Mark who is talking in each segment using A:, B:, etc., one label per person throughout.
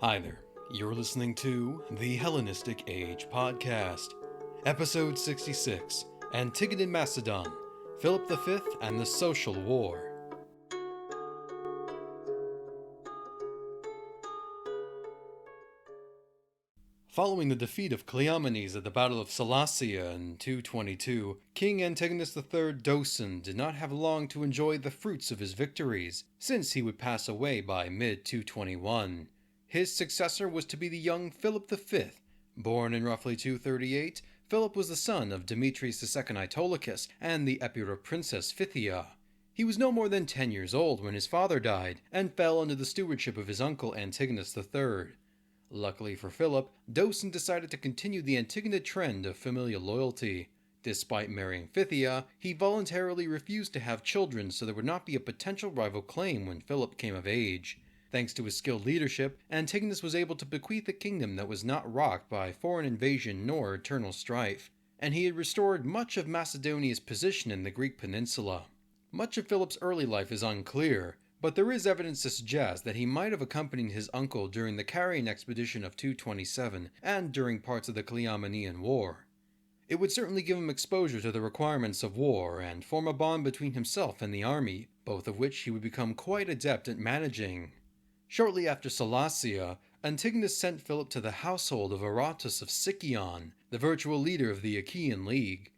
A: Hi there, you're listening to the Hellenistic Age Podcast, Episode 66, Antigonid Macedon, Philip V and the Social War. Following the defeat of Cleomenes at the Battle of Symmachy in 222, King Antigonus III Doson did not have long to enjoy the fruits of his victories, since he would pass away by mid-221. His successor was to be the young Philip V. Born in roughly 238, Philip was the son of Demetrius II Aetolicus and the Epirot princess Phthia. He was no more than 10 years old when his father died, and fell under the stewardship of his uncle Antigonus III. Luckily for Philip, Doson decided to continue the Antigonid trend of familial loyalty. Despite marrying Phthia, he voluntarily refused to have children so there would not be a potential rival claim when Philip came of age. Thanks to his skilled leadership, Antigonus was able to bequeath a kingdom that was not rocked by foreign invasion nor eternal strife, and he had restored much of Macedonia's position in the Greek Peninsula. Much of Philip's early life is unclear, but there is evidence to suggest that he might have accompanied his uncle during the carrying expedition of 227 and during parts of the Cleomenian War. It would certainly give him exposure to the requirements of war and form a bond between himself and the army, both of which he would become quite adept at managing. Shortly after Symmachy, Antigonus sent Philip to the household of Aratus of Sicyon, the virtual leader of the Aetolian League.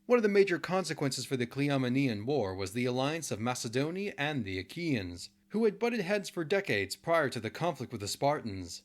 A: One of the major consequences for the Cleomenian War was the alliance of Macedonia and the Achaeans, who had butted heads for decades prior to the conflict with the Spartans.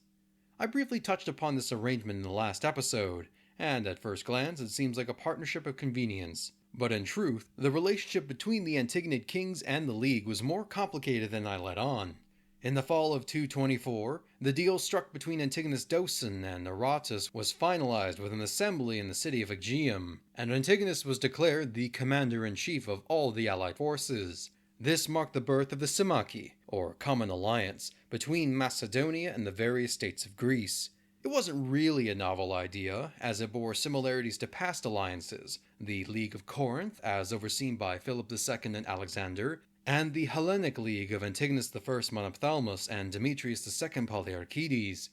A: I briefly touched upon this arrangement in the last episode, and at first glance it seems like a partnership of convenience. But in truth, the relationship between the Antigonid kings and the League was more complicated than I let on. In the fall of 224, the deal struck between Antigonus Doson and Aratus was finalized with an assembly in the city of Aegium, and Antigonus was declared the commander-in-chief of all the allied forces. This marked the birth of the Symmachy, or common alliance, between Macedonia and the various states of Greece. It wasn't really a novel idea, as it bore similarities to past alliances, the League of Corinth, as overseen by Philip II and Alexander, and the Hellenic League of Antigonus I Monophthalmus and Demetrius II Polyarchides.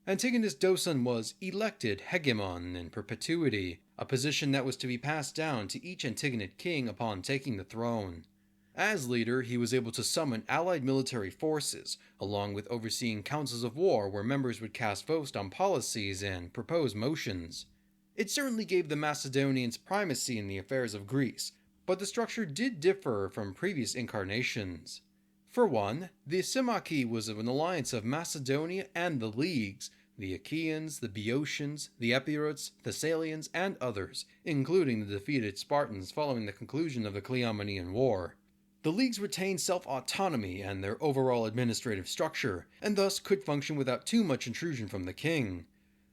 A: Antigonus Doson was elected hegemon in perpetuity, a position that was to be passed down to each Antigonid king upon taking the throne. As leader, he was able to summon allied military forces, along with overseeing councils of war where members would cast votes on policies and propose motions. It certainly gave the Macedonians primacy in the affairs of Greece, but the structure did differ from previous incarnations. For one, the Symmachy was an alliance of Macedonia and the Leagues, the Achaeans, the Boeotians, the Epirots, Thessalians, and others, including the defeated Spartans following the conclusion of the Cleomenian War. The Leagues retained self-autonomy and their overall administrative structure, and thus could function without too much intrusion from the king.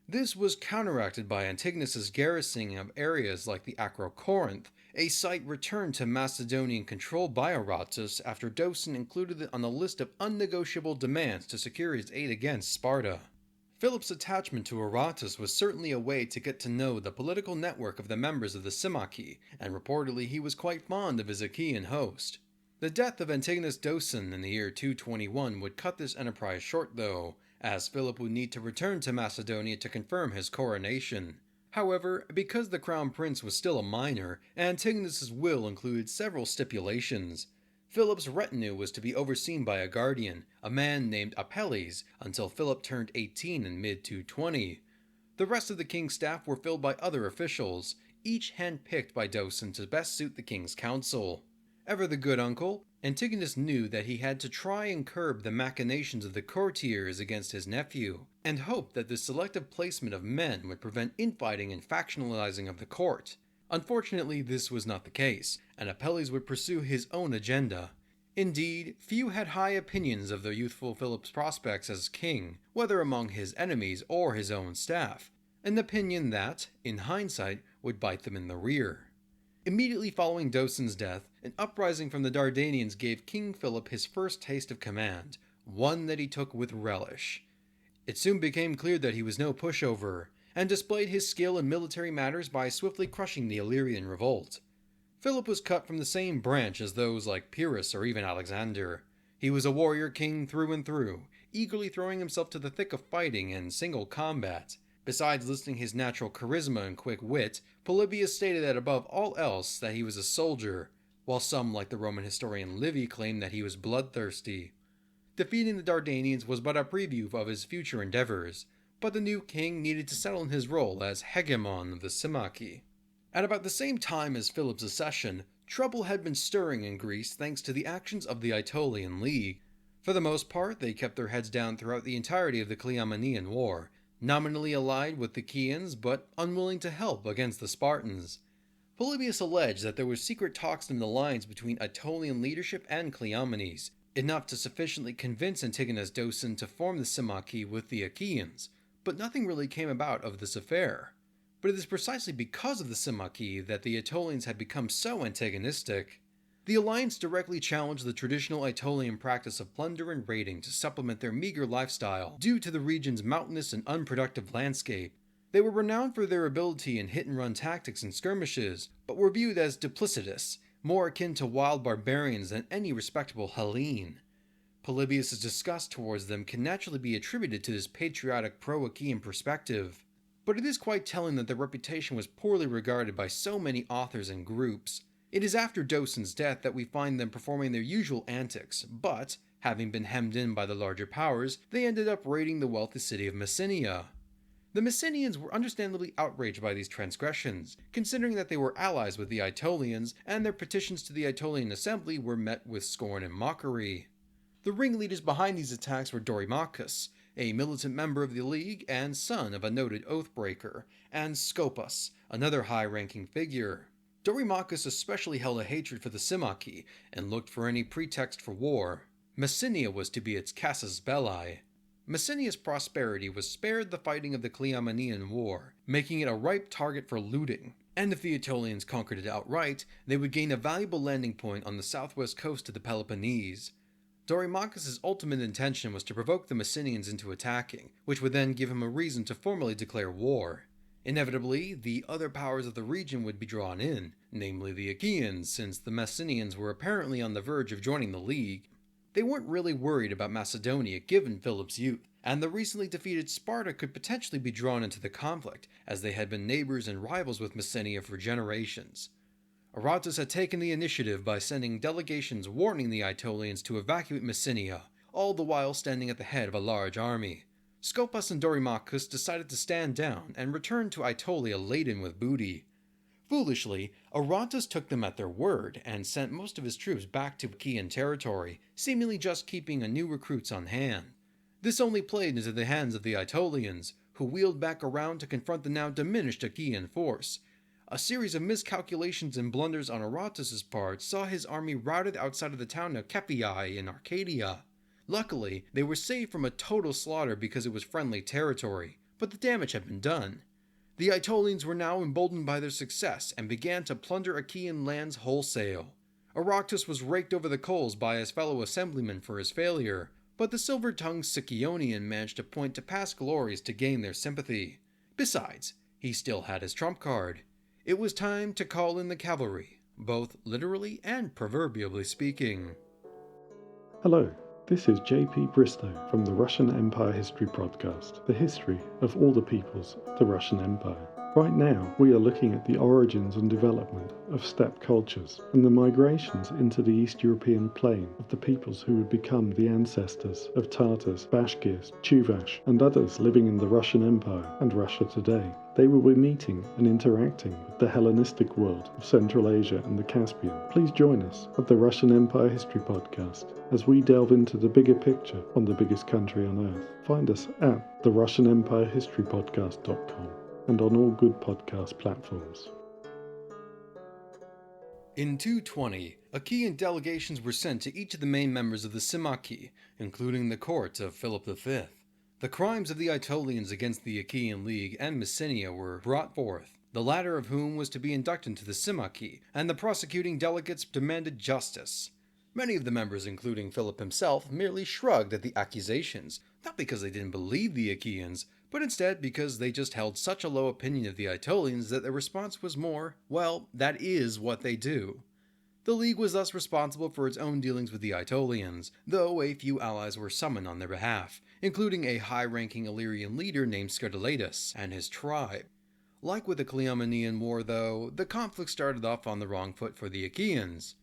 A: This was counteracted by Antigonus's garrisoning of areas like the Acrocorinth, a site returned to Macedonian control by Aratus after Doson included it on the list of unnegotiable demands to secure his aid against Sparta. Philip's attachment to Aratus was certainly a way to get to know the political network of the members of the Symmachy, and reportedly he was quite fond of his Achaean host. The death of Antigonus Doson in the year 221 would cut this enterprise short though, as Philip would need to return to Macedonia to confirm his coronation. However, because the crown prince was still a minor, Antigonus's will included several stipulations. Philip's retinue was to be overseen by a guardian, a man named Apelles, until Philip turned 18 in mid-220. The rest of the king's staff were filled by other officials, each hand-picked by Doson to best suit the king's council. Ever the good uncle, Antigonus knew that he had to try and curb the machinations of the courtiers against his nephew, and hoped that the selective placement of men would prevent infighting and factionalizing of the court. Unfortunately, this was not the case, and Apelles would pursue his own agenda. Indeed, few had high opinions of the youthful Philip's prospects as king, whether among his enemies or his own staff, an opinion that, in hindsight, would bite them in the rear. Immediately following Doson's death, an uprising from the Dardanians gave King Philip his first taste of command, one that he took with relish. It soon became clear that he was no pushover, and displayed his skill in military matters by swiftly crushing the Illyrian revolt. Philip was cut from the same branch as those like Pyrrhus or even Alexander. He was a warrior king through and through, eagerly throwing himself to the thick of fighting and single combat. Besides listing his natural charisma and quick wit, Polybius stated that above all else that he was a soldier, while some, like the Roman historian Livy, claimed that he was bloodthirsty. Defeating the Dardanians was but a preview of his future endeavors, but the new king needed to settle in his role as hegemon of the Symmachy. At about the same time as Philip's accession, trouble had been stirring in Greece thanks to the actions of the Aetolian League. For the most part, they kept their heads down throughout the entirety of the Cleomenian War, nominally allied with the Chians but unwilling to help against the Spartans. Polybius alleged that there were secret talks and alliance between Aetolian leadership and Cleomenes, enough to sufficiently convince Antigonus Doson to form the Symmachy with the Achaeans, but nothing really came about of this affair. But it is precisely because of the Symmachy that the Aetolians had become so antagonistic. The alliance directly challenged the traditional Aetolian practice of plunder and raiding to supplement their meager lifestyle due to the region's mountainous and unproductive landscape. They were renowned for their ability in hit-and-run tactics and skirmishes, but were viewed as duplicitous, more akin to wild barbarians than any respectable Hellene. Polybius' disgust towards them can naturally be attributed to this patriotic pro-Achaean perspective, but it is quite telling that their reputation was poorly regarded by so many authors and groups. It is after Doson's death that we find them performing their usual antics, but, having been hemmed in by the larger powers, they ended up raiding the wealthy city of Messenia. The Messenians were understandably outraged by these transgressions, considering that they were allies with the Aetolians, and their petitions to the Aetolian assembly were met with scorn and mockery. The ringleaders behind these attacks were Dorymachus, a militant member of the League and son of a noted oath-breaker, and Scopas, another high-ranking figure. Dorymachus especially held a hatred for the Symmachy and looked for any pretext for war. Messenia was to be its casus belli. Messenia's prosperity was spared the fighting of the Cleomenian War, making it a ripe target for looting, and if the Aetolians conquered it outright, they would gain a valuable landing point on the southwest coast of the Peloponnese. Dorymachus' ultimate intention was to provoke the Messenians into attacking, which would then give him a reason to formally declare war. Inevitably, the other powers of the region would be drawn in, namely the Achaeans, since the Messenians were apparently on the verge of joining the League. They weren't really worried about Macedonia given Philip's youth, and the recently defeated Sparta could potentially be drawn into the conflict, as they had been neighbors and rivals with Messenia for generations. Aratus had taken the initiative by sending delegations warning the Aetolians to evacuate Messenia, all the while standing at the head of a large army. Scopas and Dorymachus decided to stand down and return to Aetolia laden with booty. Foolishly, Aratus took them at their word and sent most of his troops back to Achaean territory, seemingly just keeping new recruits on hand. This only played into the hands of the Aetolians, who wheeled back around to confront the now diminished Achaean force. A series of miscalculations and blunders on Aratus' part saw his army routed outside of the town of Kepiae in Arcadia. Luckily, they were saved from a total slaughter because it was friendly territory, but the damage had been done. The Aetolians were now emboldened by their success and began to plunder Achaean lands wholesale. Aratus was raked over the coals by his fellow assemblymen for his failure, but the silver-tongued Sicyonian managed to point to past glories to gain their sympathy. Besides, he still had his trump card. It was time to call in the cavalry, both literally and proverbially speaking.
B: Hello. This is J.P. Bristow from the Russian Empire History Podcast, the history of all the peoples of the Russian Empire. Right now, we are looking at the origins and development of steppe cultures and the migrations into the East European plain of the peoples who would become the ancestors of Tartars, Bashkirs, Chuvash, and others living in the Russian Empire and Russia today. They will be meeting and interacting with the Hellenistic world of Central Asia and the Caspian. Please join us at the Russian Empire History Podcast as we delve into the bigger picture on the biggest country on earth. Find us at the RussianEmpireHistoryPodcast.com and on all good podcast platforms.
A: In 220, Achaean delegations were sent to each of the main members of the Symmachy, including the court of Philip V. The crimes of the Aetolians against the Achaean League and Messenia were brought forth, the latter of whom was to be inducted into the Symmachy, and the prosecuting delegates demanded justice. Many of the members, including Philip himself, merely shrugged at the accusations, not because they didn't believe the Achaeans, but instead because they just held such a low opinion of the Aetolians that their response was more, well, that is what they do. The League was thus responsible for its own dealings with the Aetolians, though a few allies were summoned on their behalf, including a high-ranking Illyrian leader named Spartalatus and his tribe. Like with the Cleomenian War, though, the conflict started off on the wrong foot for the Achaeans.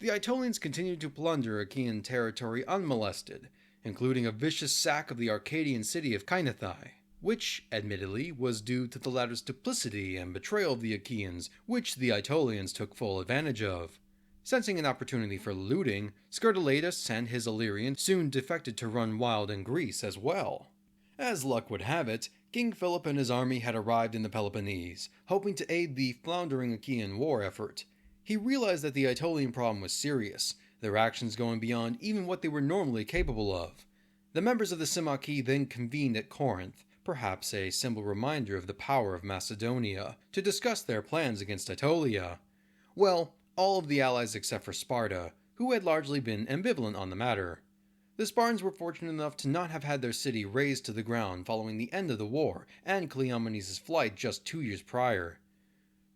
A: The Aetolians continued to plunder Achaean territory unmolested, including a vicious sack of the Arcadian city of Kynathai, which, admittedly, was due to the latter's duplicity and betrayal of the Achaeans, which the Aetolians took full advantage of. Sensing an opportunity for looting, Spartalatus and his Illyrians soon defected to run wild in Greece as well. As luck would have it, King Philip and his army had arrived in the Peloponnese, hoping to aid the floundering Achaean war effort. He realized that the Aetolian problem was serious, their actions going beyond even what they were normally capable of. The members of the Symmachy then convened at Corinth, perhaps a simple reminder of the power of Macedonia, to discuss their plans against Aetolia. Well, all of the allies except for Sparta, who had largely been ambivalent on the matter. The Spartans were fortunate enough to not have had their city razed to the ground following the end of the war and Cleomenes' flight just 2 years prior.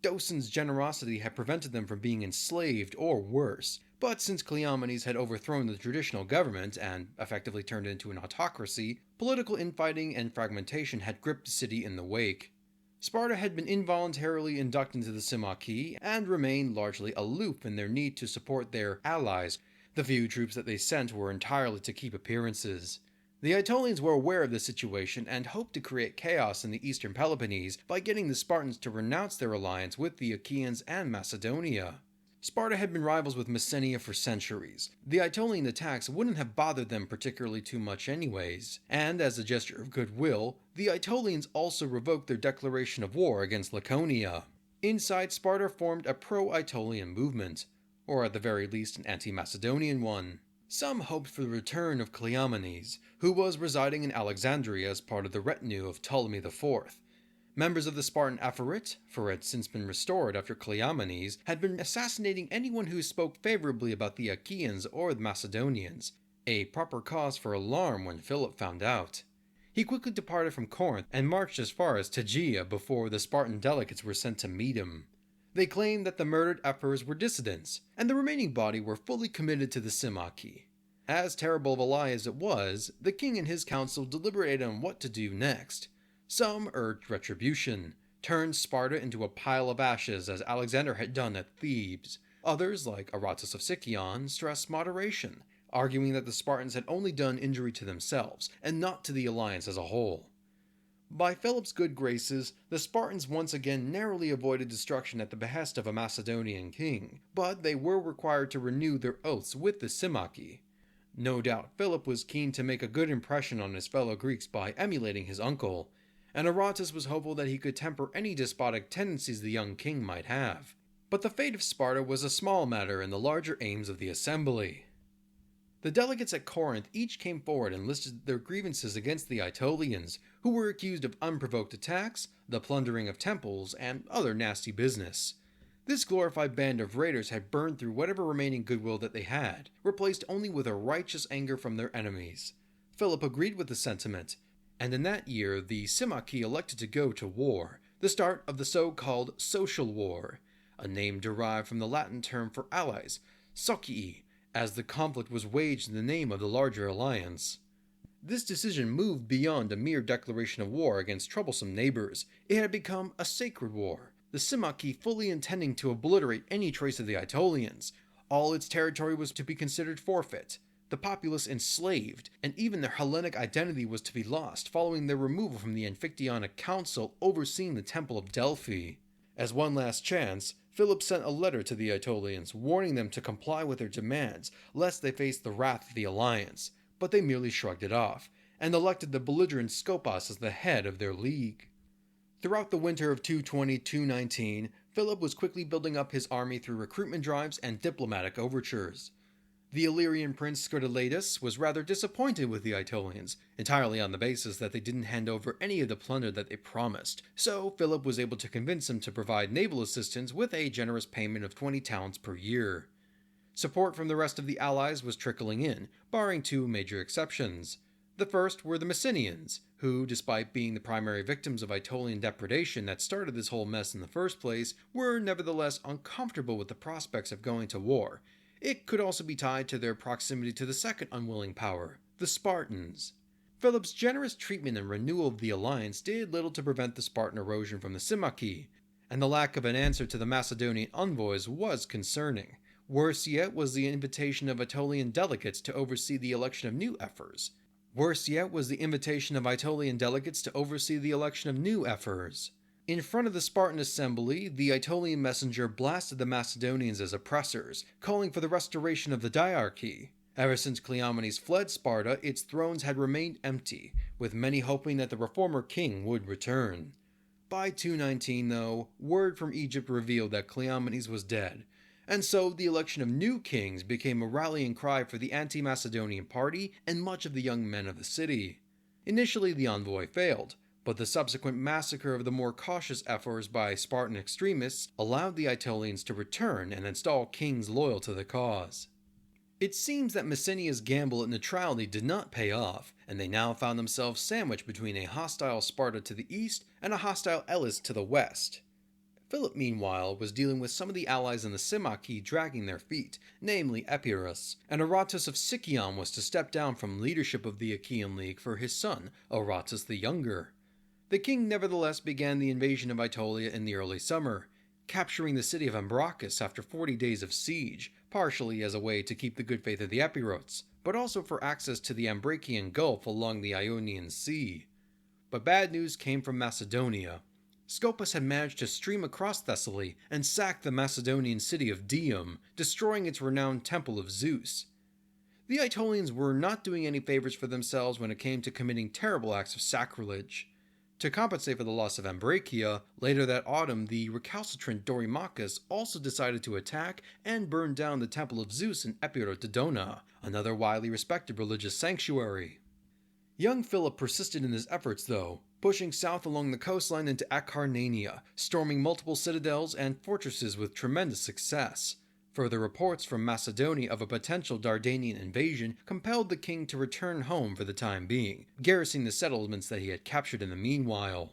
A: Doson's generosity had prevented them from being enslaved or worse, but since Cleomenes had overthrown the traditional government and effectively turned it into an autocracy, political infighting and fragmentation had gripped the city in the wake. Sparta had been involuntarily inducted into the Symmachy and remained largely aloof in their need to support their allies. The few troops that they sent were entirely to keep appearances. The Aetolians were aware of the situation and hoped to create chaos in the eastern Peloponnese by getting the Spartans to renounce their alliance with the Achaeans and Macedonia. Sparta had been rivals with Messenia for centuries. The Aetolian attacks wouldn't have bothered them particularly too much anyways, and as a gesture of goodwill, the Aetolians also revoked their declaration of war against Laconia. Inside, Sparta formed a pro-Aetolian movement, or at the very least an anti-Macedonian one. Some hoped for the return of Cleomenes, who was residing in Alexandria as part of the retinue of Ptolemy IV. Members of the Spartan Aphorit, for it had since been restored after Cleomenes, had been assassinating anyone who spoke favorably about the Achaeans or the Macedonians, a proper cause for alarm when Philip found out. He quickly departed from Corinth and marched as far as Tegea before the Spartan delegates were sent to meet him. They claimed that the murdered ephors were dissidents, and the remaining body were fully committed to the Symmachy. As terrible of a lie as it was, the king and his council deliberated on what to do next. Some urged retribution, turned Sparta into a pile of ashes as Alexander had done at Thebes. Others, like Aratus of Sicyon, stressed moderation, arguing that the Spartans had only done injury to themselves and not to the alliance as a whole. By Philip's good graces, the Spartans once again narrowly avoided destruction at the behest of a Macedonian king, but they were required to renew their oaths with the Symmachy. No doubt Philip was keen to make a good impression on his fellow Greeks by emulating his uncle, and Aratus was hopeful that he could temper any despotic tendencies the young king might have. But the fate of Sparta was a small matter in the larger aims of the assembly. The delegates at Corinth each came forward and listed their grievances against the Aetolians, who were accused of unprovoked attacks, the plundering of temples, and other nasty business. This glorified band of raiders had burned through whatever remaining goodwill that they had, replaced only with a righteous anger from their enemies. Philip agreed with the sentiment, and in that year the Symmachy elected to go to war, the start of the so-called Social War, a name derived from the Latin term for allies, socii, as the conflict was waged in the name of the larger alliance. This decision moved beyond a mere declaration of war against troublesome neighbors. It had become a sacred war, the Symmachy fully intending to obliterate any trace of the Aetolians. All its territory was to be considered forfeit, the populace enslaved, and even their Hellenic identity was to be lost following their removal from the Amphictyonic Council overseeing the Temple of Delphi. As one last chance, Philip sent a letter to the Aetolians warning them to comply with their demands lest they face the wrath of the alliance, but they merely shrugged it off, and elected the belligerent Skopas as the head of their league. Throughout the winter of 220-219, Philip was quickly building up his army through recruitment drives and diplomatic overtures. The Illyrian prince Spartalatus was rather disappointed with the Aetolians, entirely on the basis that they didn't hand over any of the plunder that they promised, so Philip was able to convince him to provide naval assistance with a generous payment of 20 talents per year. Support from the rest of the allies was trickling in, barring two major exceptions. The first were the Messenians, who, despite being the primary victims of Aetolian depredation that started this whole mess in the first place, were nevertheless uncomfortable with the prospects of going to war. It could also be tied to their proximity to the second unwilling power, the Spartans. Philip's generous treatment and renewal of the alliance did little to prevent the Spartan erosion from the Symmachy, and the lack of an answer to the Macedonian envoys was concerning. Worse yet was the invitation of Aetolian delegates to oversee the election of new ephors. In front of the Spartan assembly, the Aetolian messenger blasted the Macedonians as oppressors, calling for the restoration of the diarchy. Ever since Cleomenes fled Sparta, its thrones had remained empty, with many hoping that the reformer king would return. By 219, though, word from Egypt revealed that Cleomenes was dead, and so the election of new kings became a rallying cry for the anti-Macedonian party and much of the young men of the city. Initially, the envoy failed, but the subsequent massacre of the more cautious ephors by Spartan extremists allowed the Aetolians to return and install kings loyal to the cause. It seems that Messenia's gamble at neutrality did not pay off, and they now found themselves sandwiched between a hostile Sparta to the east and a hostile Elis to the west. Philip, meanwhile, was dealing with some of the allies in the Symmachy dragging their feet, namely Epirus, and Aratus of Sicyon was to step down from leadership of the Achaean League for his son, Aratus the Younger. The king nevertheless began the invasion of Aetolia in the early summer, capturing the city of Ambracus after 40 days of siege, partially as a way to keep the good faith of the Epirotes, but also for access to the Ambracian Gulf along the Ionian Sea. But bad news came from Macedonia. Scopas had managed to stream across Thessaly and sack the Macedonian city of Dium, destroying its renowned temple of Zeus. The Aetolians were not doing any favors for themselves when it came to committing terrible acts of sacrilege. To compensate for the loss of Ambracia, later that autumn the recalcitrant Dorymachus also decided to attack and burn down the temple of Zeus in Epirotodona, another widely respected religious sanctuary. Young Philip persisted in his efforts though, pushing south along the coastline into Acarnania, storming multiple citadels and fortresses with tremendous success. Further reports from Macedonia of a potential Dardanian invasion compelled the king to return home for the time being, garrisoning the settlements that he had captured in the meanwhile.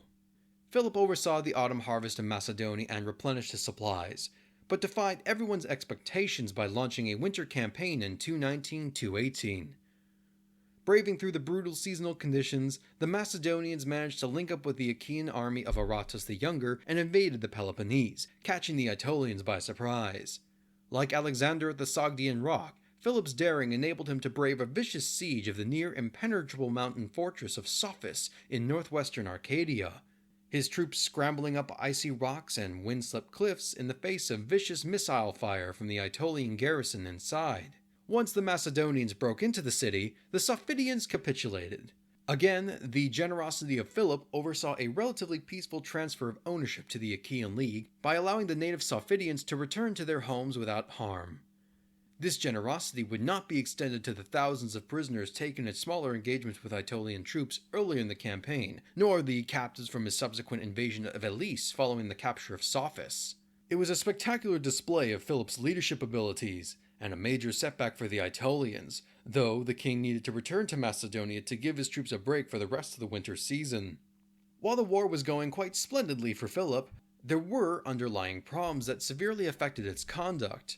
A: Philip oversaw the autumn harvest in Macedonia and replenished his supplies, but defied everyone's expectations by launching a winter campaign in 219-218. Braving through the brutal seasonal conditions, the Macedonians managed to link up with the Achaean army of Aratus the Younger and invaded the Peloponnese, catching the Aetolians by surprise. Like Alexander at the Sogdian Rock, Philip's daring enabled him to brave a vicious siege of the near impenetrable mountain fortress of Sophis in northwestern Arcadia, his troops scrambling up icy rocks and wind-swept cliffs in the face of vicious missile fire from the Aetolian garrison inside. Once the Macedonians broke into the city, the Sophidians capitulated. Again, the generosity of Philip oversaw a relatively peaceful transfer of ownership to the Achaean League by allowing the native Sophidians to return to their homes without harm. This generosity would not be extended to the thousands of prisoners taken in smaller engagements with Aetolian troops earlier in the campaign, nor the captives from his subsequent invasion of Elis following the capture of Sophis. It was a spectacular display of Philip's leadership abilities, and a major setback for the Aetolians, though the king needed to return to Macedonia to give his troops a break for the rest of the winter season. While the war was going quite splendidly for Philip, there were underlying problems that severely affected its conduct.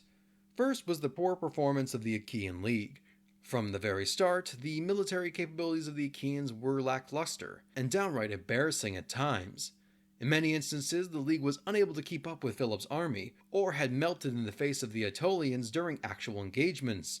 A: First was the poor performance of the Achaean League. From the very start, the military capabilities of the Achaeans were lackluster, and downright embarrassing at times. In many instances, the League was unable to keep up with Philip's army, or had melted in the face of the Aetolians during actual engagements.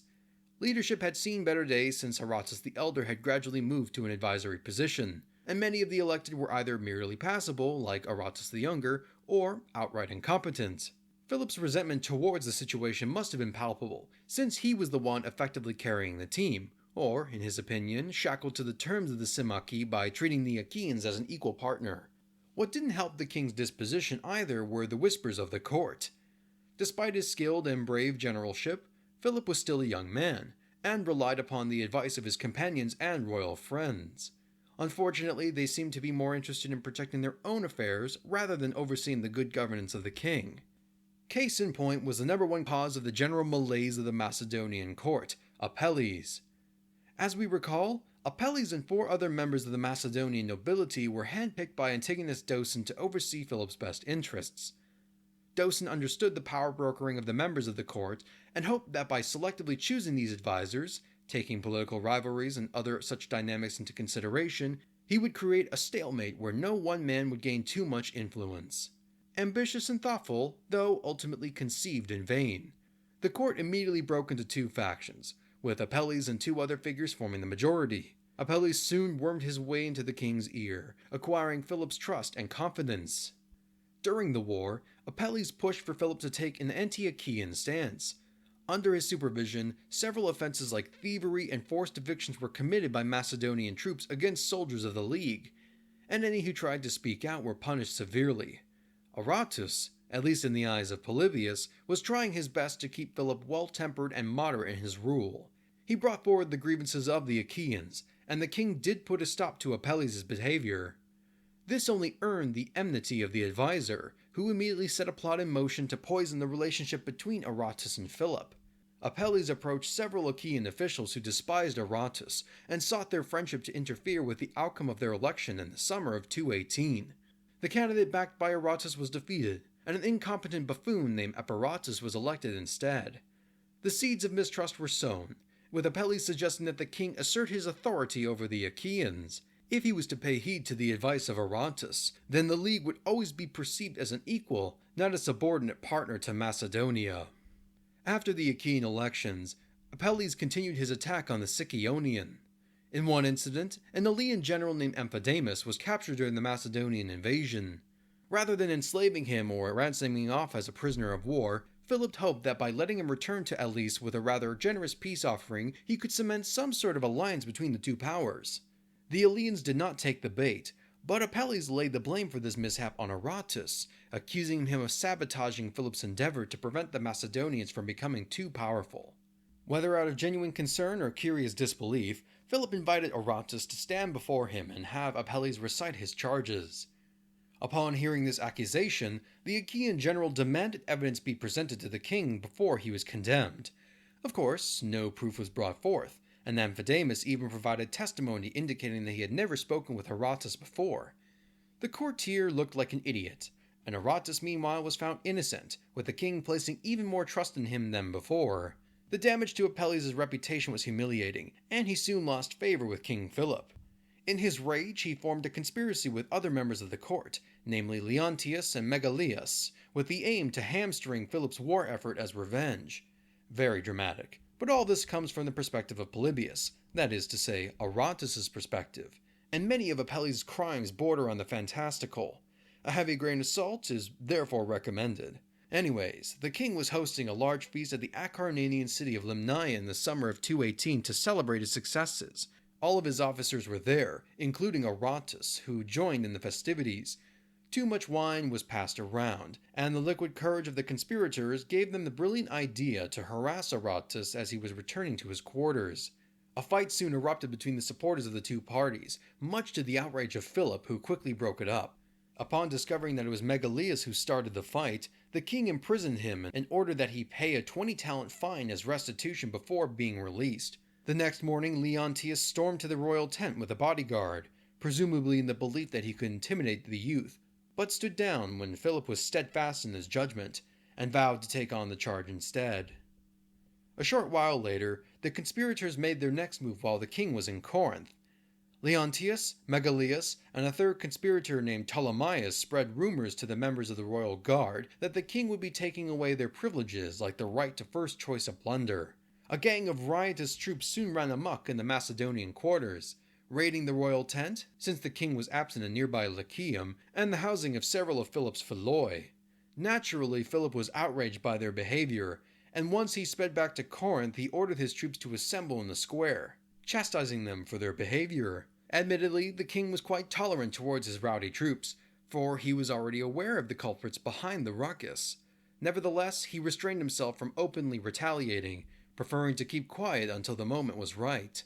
A: Leadership had seen better days since Aratus the Elder had gradually moved to an advisory position, and many of the elected were either merely passable, like Aratus the Younger, or outright incompetent. Philip's resentment towards the situation must have been palpable, since he was the one effectively carrying the team, or, in his opinion, shackled to the terms of the Symmachy by treating the Achaeans as an equal partner. What didn't help the king's disposition either were the whispers of the court. Despite his skilled and brave generalship, Philip was still a young man, and relied upon the advice of his companions and royal friends. Unfortunately, they seemed to be more interested in protecting their own affairs rather than overseeing the good governance of the king. Case in point was the number one cause of the general malaise of the Macedonian court, Apelles. As we recall, Apelles and 4 other members of the Macedonian nobility were handpicked by Antigonus Doson to oversee Philip's best interests. Doson understood the power brokering of the members of the court and hoped that by selectively choosing these advisors, taking political rivalries and other such dynamics into consideration, he would create a stalemate where no one man would gain too much influence. Ambitious and thoughtful, though ultimately conceived in vain. The court immediately broke into 2 factions, with Apelles and 2 other figures forming the majority. Apelles soon wormed his way into the king's ear, acquiring Philip's trust and confidence. During the war, Apelles pushed for Philip to take an Antiochian stance. Under his supervision, several offenses like thievery and forced evictions were committed by Macedonian troops against soldiers of the League, and any who tried to speak out were punished severely. Aratus, at least in the eyes of Polybius, was trying his best to keep Philip well-tempered and moderate in his rule. He brought forward the grievances of the Achaeans, and the king did put a stop to Apelles' behavior. This only earned the enmity of the advisor, who immediately set a plot in motion to poison the relationship between Aratus and Philip. Apelles approached several Achaean officials who despised Aratus, and sought their friendship to interfere with the outcome of their election in the summer of 218. The candidate backed by Aratus was defeated, and an incompetent buffoon named Epiratus was elected instead. The seeds of mistrust were sown, with Apelles suggesting that the king assert his authority over the Achaeans. If he was to pay heed to the advice of Aratus, then the League would always be perceived as an equal, not a subordinate partner to Macedonia. After the Achaean elections, Apelles continued his attack on the Sicyonian. In one incident, an Aetolian general named Amphidamus was captured during the Macedonian invasion. Rather than enslaving him or ransoming off as a prisoner of war, Philip hoped that by letting him return to Elis with a rather generous peace offering, he could cement some sort of alliance between the 2 powers. The Aetolians did not take the bait, but Apelles laid the blame for this mishap on Aratus, accusing him of sabotaging Philip's endeavor to prevent the Macedonians from becoming too powerful. Whether out of genuine concern or curious disbelief, Philip invited Aratus to stand before him and have Apelles recite his charges. Upon hearing this accusation, the Achaean general demanded evidence be presented to the king before he was condemned. Of course, no proof was brought forth, and Amphidamus even provided testimony indicating that he had never spoken with Aratus before. The courtier looked like an idiot, and Aratus meanwhile was found innocent, with the king placing even more trust in him than before. The damage to Apelles' reputation was humiliating, and he soon lost favor with King Philip. In his rage, he formed a conspiracy with other members of the court, namely Leontius and Megalius, with the aim to hamstring Philip's war effort as revenge. Very dramatic, but all this comes from the perspective of Polybius, that is to say, Aratus' perspective, and many of Apelles' crimes border on the fantastical. A heavy grain of salt is therefore recommended. Anyways, the king was hosting a large feast at the Acarnanian city of Limnaea in the summer of 218 to celebrate his successes. All of his officers were there, including Aratus, who joined in the festivities. Too much wine was passed around, and the liquid courage of the conspirators gave them the brilliant idea to harass Aratus as he was returning to his quarters. A fight soon erupted between the supporters of the 2 parties, much to the outrage of Philip, who quickly broke it up. Upon discovering that it was Megalius who started the fight, the king imprisoned him and ordered that he pay a 20-talent fine as restitution before being released. The next morning, Leontius stormed to the royal tent with a bodyguard, presumably in the belief that he could intimidate the youth, but stood down when Philip was steadfast in his judgment, and vowed to take on the charge instead. A short while later, the conspirators made their next move while the king was in Corinth. Leontius, Megalius, and a third conspirator named Ptolemaeus spread rumors to the members of the royal guard that the king would be taking away their privileges like the right to first choice of plunder. A gang of riotous troops soon ran amok in the Macedonian quarters, raiding the royal tent, since the king was absent in nearby Lyceum, and the housing of several of Philip's philoi. Naturally, Philip was outraged by their behavior, and once he sped back to Corinth, he ordered his troops to assemble in the square, chastising them for their behavior. Admittedly, the king was quite tolerant towards his rowdy troops, for he was already aware of the culprits behind the ruckus. Nevertheless, he restrained himself from openly retaliating, preferring to keep quiet until the moment was right.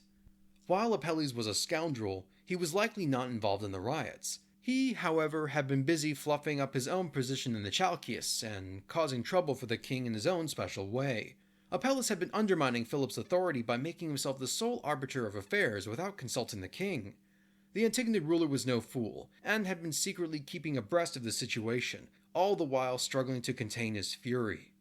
A: While Apelles was a scoundrel, he was likely not involved in the riots. He, however, had been busy fluffing up his own position in the Chalcius and causing trouble for the king in his own special way. Apelles had been undermining Philip's authority by making himself the sole arbiter of affairs without consulting the king. The Antigonid ruler was no fool, and had been secretly keeping abreast of the situation, all the while struggling to contain his fury.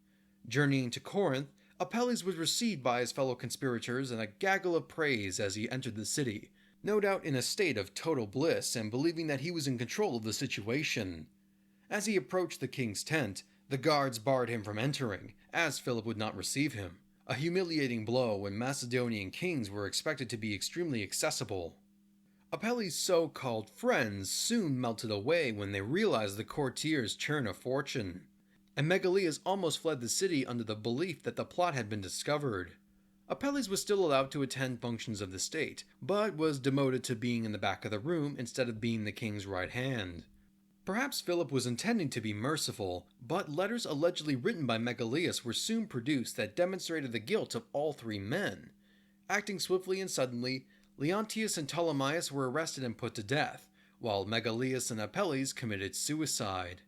A: Journeying to Corinth, Apelles was received by his fellow conspirators in a gaggle of praise as he entered the city, no doubt in a state of total bliss and believing that he was in control of the situation. As he approached the king's tent, the guards barred him from entering, as Philip would not receive him, a humiliating blow when Macedonian kings were expected to be extremely accessible. Apelles' so-called friends soon melted away when they realized the courtiers' churn of fortune, and Megalius almost fled the city under the belief that the plot had been discovered. Apelles was still allowed to attend functions of the state, but was demoted to being in the back of the room instead of being the king's right hand. Perhaps Philip was intending to be merciful, but letters allegedly written by Megalius were soon produced that demonstrated the guilt of all three men. Acting swiftly and suddenly, Leontius and Ptolemaeus were arrested and put to death, while Megalius and Apelles committed suicide.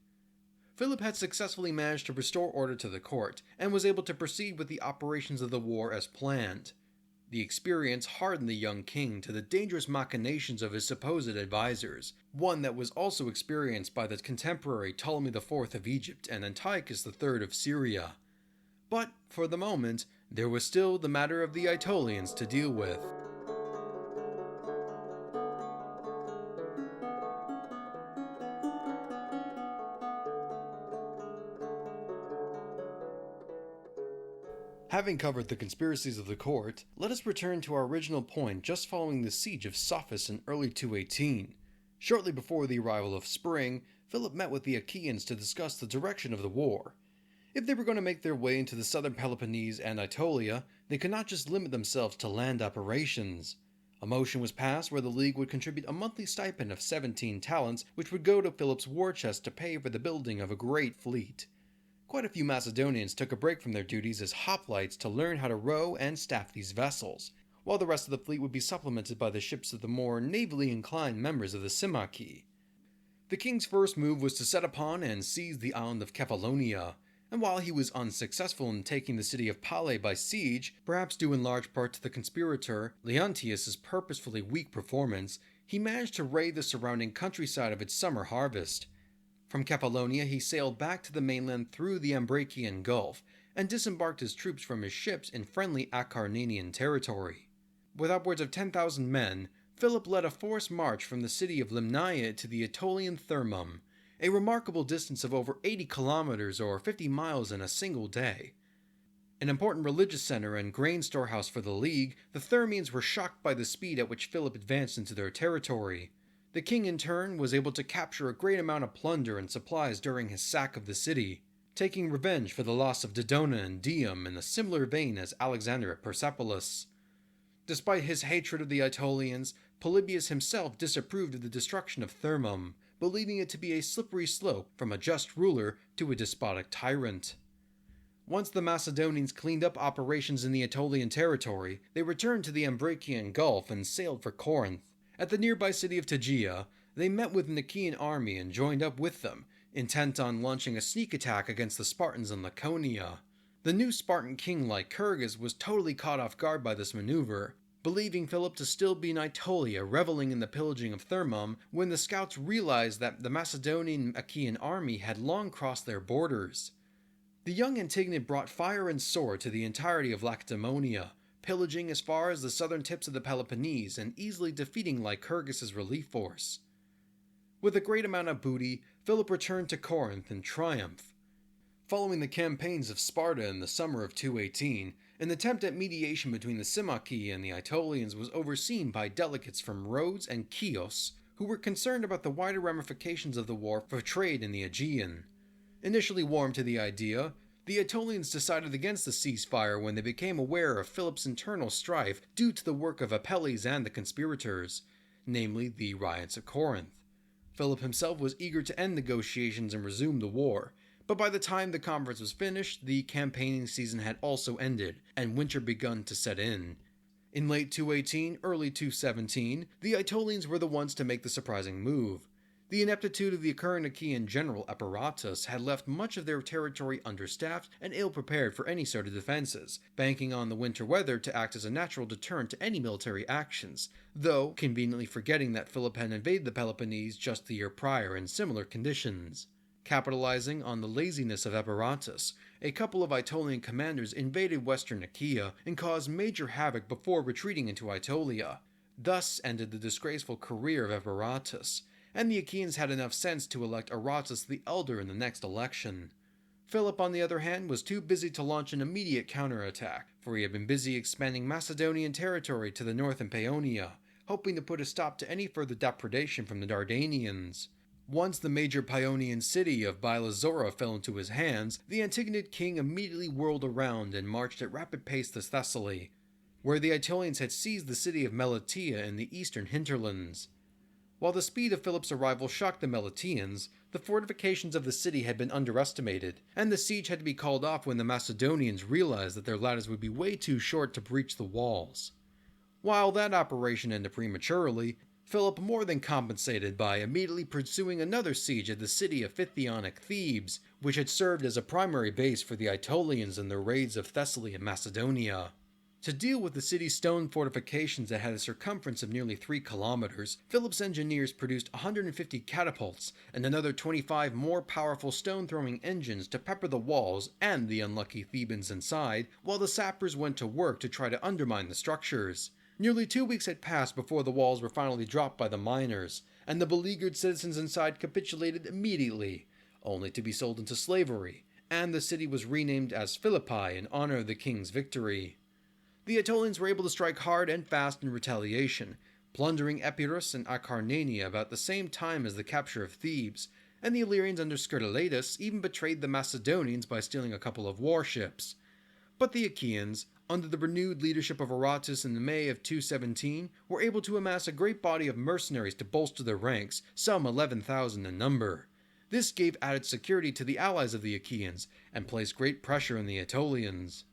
A: Philip had successfully managed to restore order to the court, and was able to proceed with the operations of the war as planned. The experience hardened the young king to the dangerous machinations of his supposed advisors, one that was also experienced by the contemporary Ptolemy IV of Egypt and Antiochus III of Syria. But, for the moment, there was still the matter of the Aetolians to deal with. Having covered the conspiracies of the court, let us return to our original point just following the siege of Psophis in early 218. Shortly before the arrival of spring, Philip met with the Achaeans to discuss the direction of the war. If they were going to make their way into the southern Peloponnese and Aetolia, they could not just limit themselves to land operations. A motion was passed where the League would contribute a monthly stipend of 17 talents, which would go to Philip's war chest to pay for the building of a great fleet. Quite a few Macedonians took a break from their duties as hoplites to learn how to row and staff these vessels, while the rest of the fleet would be supplemented by the ships of the more navally inclined members of the Symmachy. The king's first move was to set upon and seize the island of Kephallonia, and while he was unsuccessful in taking the city of Pale by siege, perhaps due in large part to the conspirator Leontius' purposefully weak performance, he managed to raid the surrounding countryside of its summer harvest. From Kephallonia he sailed back to the mainland through the Ambracian Gulf, and disembarked his troops from his ships in friendly Acarnanian territory. With upwards of 10,000 men, Philip led a forced march from the city of Limnaea to the Aetolian Thermum, a remarkable distance of over 80 kilometers or 50 miles in a single day. An important religious center and grain storehouse for the League, the Thermians were shocked by the speed at which Philip advanced into their territory. The king in turn was able to capture a great amount of plunder and supplies during his sack of the city, taking revenge for the loss of Dodona and Dium in a similar vein as Alexander at Persepolis. Despite his hatred of the Aetolians, Polybius himself disapproved of the destruction of Thermum, believing it to be a slippery slope from a just ruler to a despotic tyrant. Once the Macedonians cleaned up operations in the Aetolian territory, they returned to the Ambracian Gulf and sailed for Corinth. At the nearby city of Tegea, they met with an Achaean army and joined up with them, intent on launching a sneak attack against the Spartans in Laconia. The new Spartan king Lycurgus was totally caught off guard by this maneuver, believing Philip to still be in Aetolia reveling in the pillaging of Thermum when the scouts realized that the Macedonian Achaean army had long crossed their borders. The young Antigonid brought fire and sword to the entirety of Lacedaemonia, pillaging as far as the southern tips of the Peloponnese and easily defeating Lycurgus' relief force. With a great amount of booty, Philip returned to Corinth in triumph. Following the campaigns of Sparta in the summer of 218, an attempt at mediation between the Symmachy and the Aetolians was overseen by delegates from Rhodes and Chios, who were concerned about the wider ramifications of the war for trade in the Aegean. Initially warm to the idea, the Aetolians decided against the ceasefire when they became aware of Philip's internal strife due to the work of Apelles and the conspirators, namely the riots at Corinth. Philip himself was eager to end negotiations and resume the war, but by the time the conference was finished, the campaigning season had also ended, and winter begun to set in. In late 218, early 217, the Aetolians were the ones to make the surprising move. The ineptitude of the current Achaean general Epiratus had left much of their territory understaffed and ill-prepared for any sort of defenses, banking on the winter weather to act as a natural deterrent to any military actions, though conveniently forgetting that Philip had invaded the Peloponnese just the year prior in similar conditions. Capitalizing on the laziness of Epiratus, a couple of Aetolian commanders invaded western Achaea and caused major havoc before retreating into Aetolia. Thus ended the disgraceful career of Epiratus, and the Achaeans had enough sense to elect Aratus the Elder in the next election. Philip, on the other hand, was too busy to launch an immediate counterattack, for he had been busy expanding Macedonian territory to the north in Paeonia, hoping to put a stop to any further depredation from the Dardanians. Once the major Paeonian city of Bylazora fell into his hands, the Antigonid king immediately whirled around and marched at rapid pace to Thessaly, where the Aetolians had seized the city of Melatea in the eastern hinterlands. While the speed of Philip's arrival shocked the Meletians, the fortifications of the city had been underestimated, and the siege had to be called off when the Macedonians realized that their ladders would be way too short to breach the walls. While that operation ended prematurely, Philip more than compensated by immediately pursuing another siege at the city of Phthonic Thebes, which had served as a primary base for the Aetolians in their raids of Thessaly and Macedonia. To deal with the city's stone fortifications that had a circumference of nearly 3 kilometers, Philip's engineers produced 150 catapults and another 25 more powerful stone-throwing engines to pepper the walls and the unlucky Thebans inside, while the sappers went to work to try to undermine the structures. Nearly 2 weeks had passed before the walls were finally dropped by the miners, and the beleaguered citizens inside capitulated immediately, only to be sold into slavery, and the city was renamed as Philippi in honor of the king's victory. The Aetolians were able to strike hard and fast in retaliation, plundering Epirus and Acarnania about the same time as the capture of Thebes, and the Illyrians under Scyldolatus even betrayed the Macedonians by stealing a couple of warships. But the Achaeans, under the renewed leadership of Aratus in May of 217, were able to amass a great body of mercenaries to bolster their ranks, some 11,000 in number. This gave added security to the allies of the Achaeans, and placed great pressure on the Aetolians.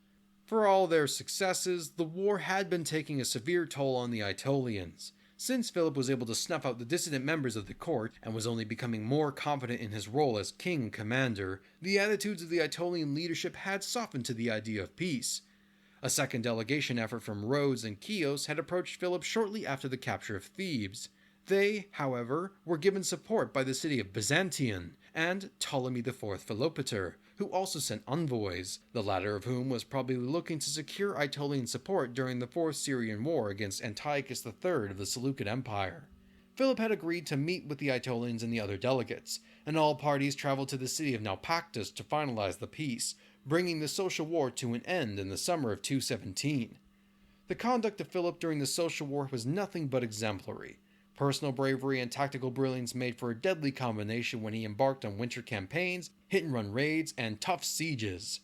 A: For all their successes, the war had been taking a severe toll on the Aetolians. Since Philip was able to snuff out the dissident members of the court, and was only becoming more confident in his role as king-commander, the attitudes of the Aetolian leadership had softened to the idea of peace. A second delegation effort from Rhodes and Chios had approached Philip shortly after the capture of Thebes. They, however, were given support by the city of Byzantium and Ptolemy IV Philopater, who also sent envoys, the latter of whom was probably looking to secure Aetolian support during the Fourth Syrian War against Antiochus III of the Seleucid Empire. Philip had agreed to meet with the Aetolians and the other delegates, and all parties traveled to the city of Naupactus to finalize the peace, bringing the social war to an end in the summer of 217. The conduct of Philip during the social war was nothing but exemplary. Personal bravery and tactical brilliance made for a deadly combination when he embarked on winter campaigns, hit-and-run raids, and tough sieges.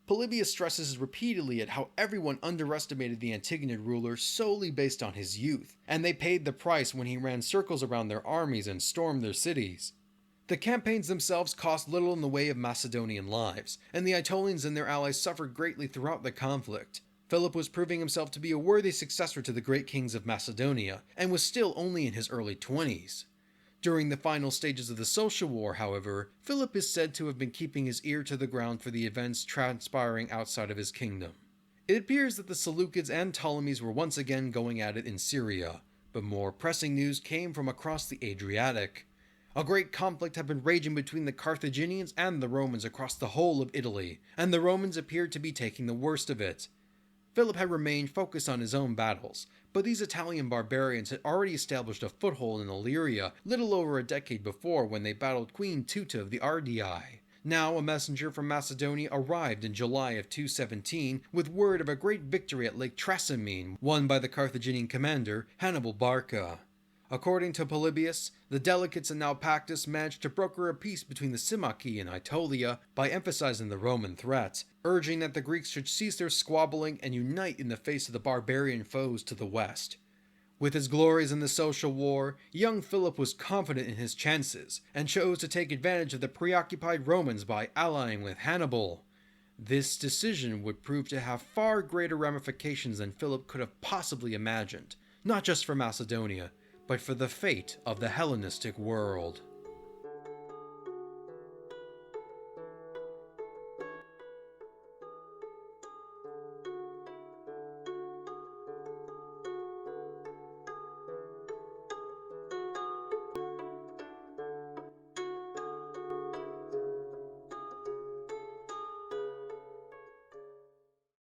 A: Polybius stresses repeatedly at how everyone underestimated the Antigonid ruler solely based on his youth, and they paid the price when he ran circles around their armies and stormed their cities. The campaigns themselves cost little in the way of Macedonian lives, and the Aetolians and their allies suffered greatly throughout the conflict. Philip was proving himself to be a worthy successor to the great kings of Macedonia, and was still only in his early 20s. During the final stages of the social war, however, Philip is said to have been keeping his ear to the ground for the events transpiring outside of his kingdom. It appears that the Seleucids and Ptolemies were once again going at it in Syria, but more pressing news came from across the Adriatic. A great conflict had been raging between the Carthaginians and the Romans across the whole of Italy, and the Romans appeared to be taking the worst of it. Philip had remained focused on his own battles, but these Italian barbarians had already established a foothold in Illyria little over a decade before when they battled Queen Tuta of the Ardii. Now a messenger from Macedonia arrived in July of 217 with word of a great victory at Lake Trasimene, won by the Carthaginian commander Hannibal Barca. According to Polybius, the delegates in Naupactus managed to broker a peace between the Symmachy and Aetolia by emphasizing the Roman threat, urging that the Greeks should cease their squabbling and unite in the face of the barbarian foes to the west. With his glories in the social war, young Philip was confident in his chances, and chose to take advantage of the preoccupied Romans by allying with Hannibal. This decision would prove to have far greater ramifications than Philip could have possibly imagined, not just for Macedonia, but for the fate of the Hellenistic world.